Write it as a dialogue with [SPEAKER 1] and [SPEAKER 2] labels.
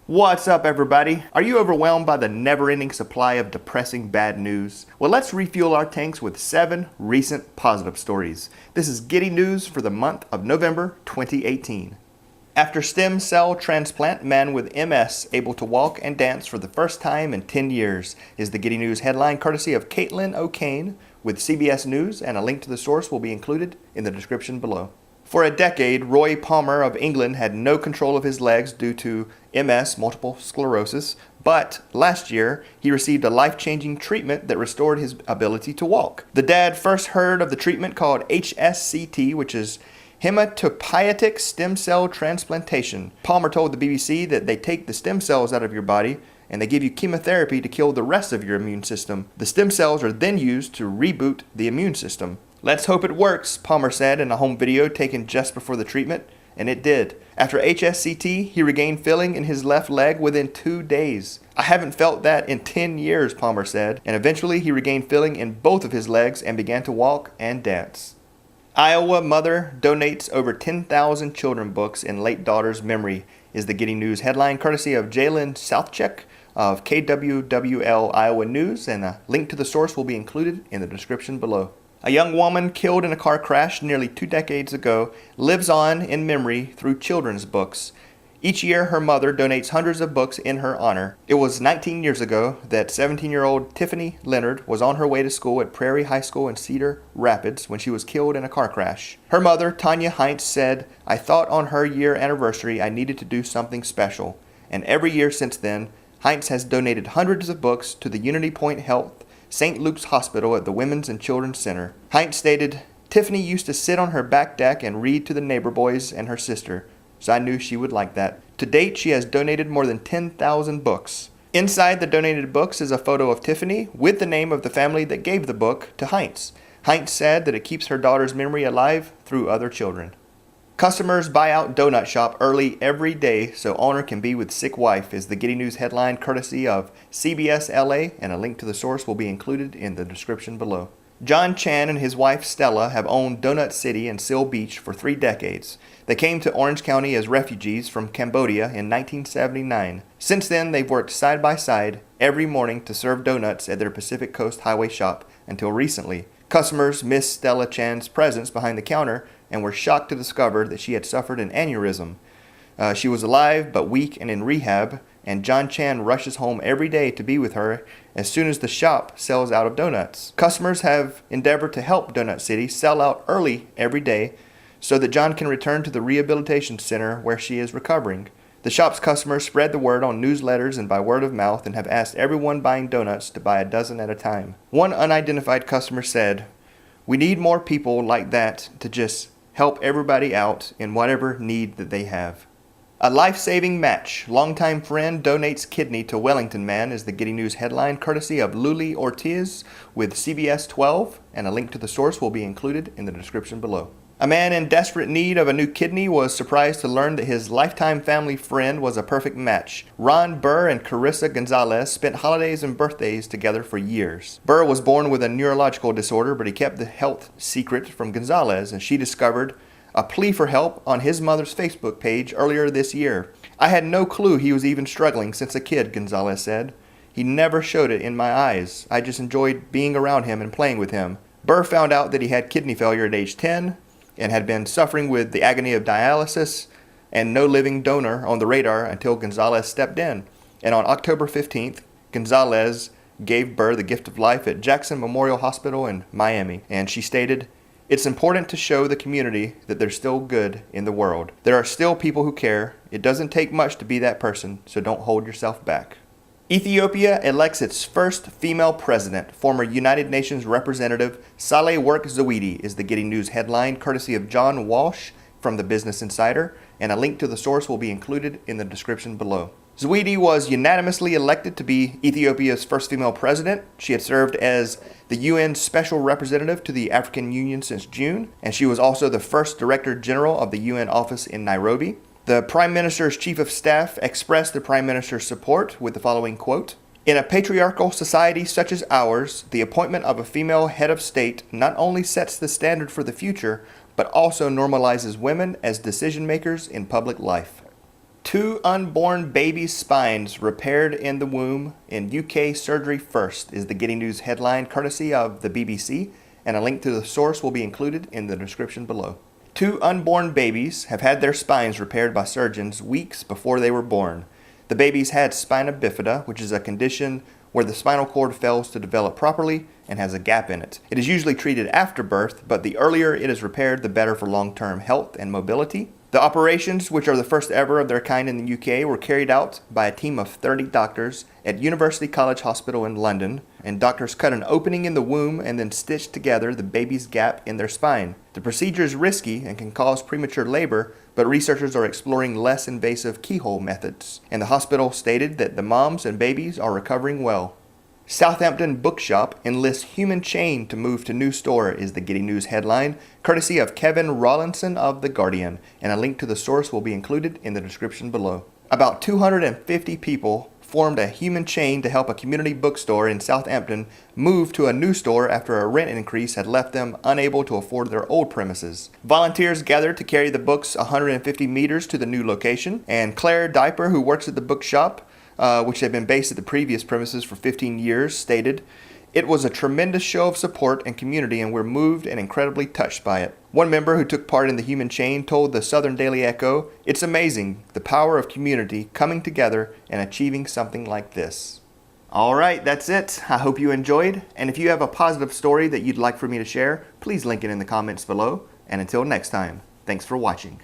[SPEAKER 1] What's up, everybody? Are you overwhelmed by the never-ending supply of depressing bad news? Well, let's refuel our tanks with 7 recent positive stories. This is Giddy News for the month of November 2018. After stem cell transplant, man with MS able to walk and dance for the first time in 10 years is the Giddy News headline courtesy of Caitlin O'Kane with CBS News, and a link to the source will be included in the description below. For a decade, Roy Palmer of England had no control of his legs due to MS, multiple sclerosis, but last year he received a life-changing treatment that restored his ability to walk. The dad first heard of the treatment called HSCT, which is hematopoietic stem cell transplantation. Palmer told the BBC that they take the stem cells out of your body and they give you chemotherapy to kill the rest of your immune system. The stem cells are then used to reboot the immune system. "Let's hope it works," Palmer said in a home video taken just before the treatment, and it did. After HSCT, he regained feeling in his left leg within 2 days. "I haven't felt that in 10 years, Palmer said, and eventually he regained feeling in both of his legs and began to walk and dance. Iowa mother donates over 10,000 children books in late daughter's memory is the Giddy News headline courtesy of Jalen Southcheck of KWWL Iowa News, and a link to the source will be included in the description below. A young woman killed in a car crash nearly 2 decades ago lives on in memory through children's books. Each year, her mother donates hundreds of books in her honor. It was 19 years ago that 17-year-old Tiffany Leonard was on her way to school at Prairie High School in Cedar Rapids when she was killed in a car crash. Her mother, Tanya Heinz, said, "I thought on her year anniversary I needed to do something special." And every year since then, Heinz has donated hundreds of books to the Unity Point Health St. Luke's Hospital at the Women's and Children's Center. Heinz stated, "Tiffany used to sit on her back deck and read to the neighbor boys and her sister, so I knew she would like that." To date, she has donated more than 10,000 books. Inside the donated books is a photo of Tiffany with the name of the family that gave the book to Heinz. Heinz said that it keeps her daughter's memory alive through other children. Customers buy out donut shop early every day so owner can be with sick wife is the Giddy News headline courtesy of CBS LA, and a link to the source will be included in the description below. John Chan and his wife Stella have owned Donut City and Seal Beach for 3 decades. They came to Orange County as refugees from Cambodia in 1979. Since then, they've worked side by side every morning to serve donuts at their Pacific Coast Highway shop until recently. Customers missed Stella Chan's presence behind the counter and were shocked to discover that she had suffered an aneurysm. She was alive but weak and in rehab, and John Chan rushes home every day to be with her as soon as the shop sells out of donuts. Customers have endeavored to help Donut City sell out early every day so that John can return to the rehabilitation center where she is recovering. The shop's customers spread the word on newsletters and by word of mouth and have asked everyone buying donuts to buy a dozen at a time. One unidentified customer said, "We need more people like that to just help everybody out in whatever need that they have." A life-saving match. Longtime friend donates kidney to Wellington man is the Giddy News headline courtesy of Luli Ortiz with CBS 12, and a link to the source will be included in the description below. A man in desperate need of a new kidney was surprised to learn that his lifetime family friend was a perfect match. Ron Burr and Carissa Gonzalez spent holidays and birthdays together for years. Burr was born with a neurological disorder, but he kept the health secret from Gonzalez, and she discovered a plea for help on his mother's Facebook page earlier this year. "I had no clue he was even struggling since a kid," Gonzalez said. "He never showed it in my eyes. I just enjoyed being around him and playing with him." Burr found out that he had kidney failure at age 10 and had been suffering with the agony of dialysis and no living donor on the radar until Gonzalez stepped in. And on October 15th, Gonzalez gave Burr the gift of life at Jackson Memorial Hospital in Miami, and she stated, "It's important to show the community that there's still good in the world. There are still people who care. It doesn't take much to be that person, so don't hold yourself back." Ethiopia elects its first female president. Former United Nations Representative Saleh Work Zawidi is the Giddy News headline courtesy of John Walsh from the Business Insider, and a link to the source will be included in the description below. Zawidi was unanimously elected to be Ethiopia's first female president. She had served as the UN Special Representative to the African Union since June, and she was also the first Director General of the UN office in Nairobi. The Prime Minister's Chief of Staff expressed the Prime Minister's support with the following quote, "In a patriarchal society such as ours, the appointment of a female head of state not only sets the standard for the future, but also normalizes women as decision makers in public life." 2 unborn babies' spines repaired in the womb in UK surgery first is the Getting News headline courtesy of the BBC, and a link to the source will be included in the description below. 2 unborn babies have had their spines repaired by surgeons weeks before they were born. The babies had spina bifida, which is a condition where the spinal cord fails to develop properly and has a gap in it. It is usually treated after birth, but the earlier it is repaired, the better for long-term health and mobility. The operations, which are the first ever of their kind in the UK, were carried out by a team of 30 doctors at University College Hospital in London, and doctors cut an opening in the womb and then stitched together the baby's gap in their spine. The procedure is risky and can cause premature labor, but researchers are exploring less invasive keyhole methods, and the hospital stated that the moms and babies are recovering well. Southampton bookshop enlists human chain to move to new store is the Getting News headline, courtesy of Kevin Rawlinson of The Guardian, and a link to the source will be included in the description below. About 250 people formed a human chain to help a community bookstore in Southampton move to a new store after a rent increase had left them unable to afford their old premises. Volunteers gathered to carry the books 150 meters to the new location, and Claire Diaper, who works at the bookshop, which had been based at the previous premises for 15 years, stated, "It was a tremendous show of support and community, and we're moved and incredibly touched by it." One member who took part in the human chain told the Southern Daily Echo, "It's amazing, the power of community coming together and achieving something like this." All right, that's it. I hope you enjoyed, and if you have a positive story that you'd like for me to share, please link it in the comments below. And until next time, thanks for watching.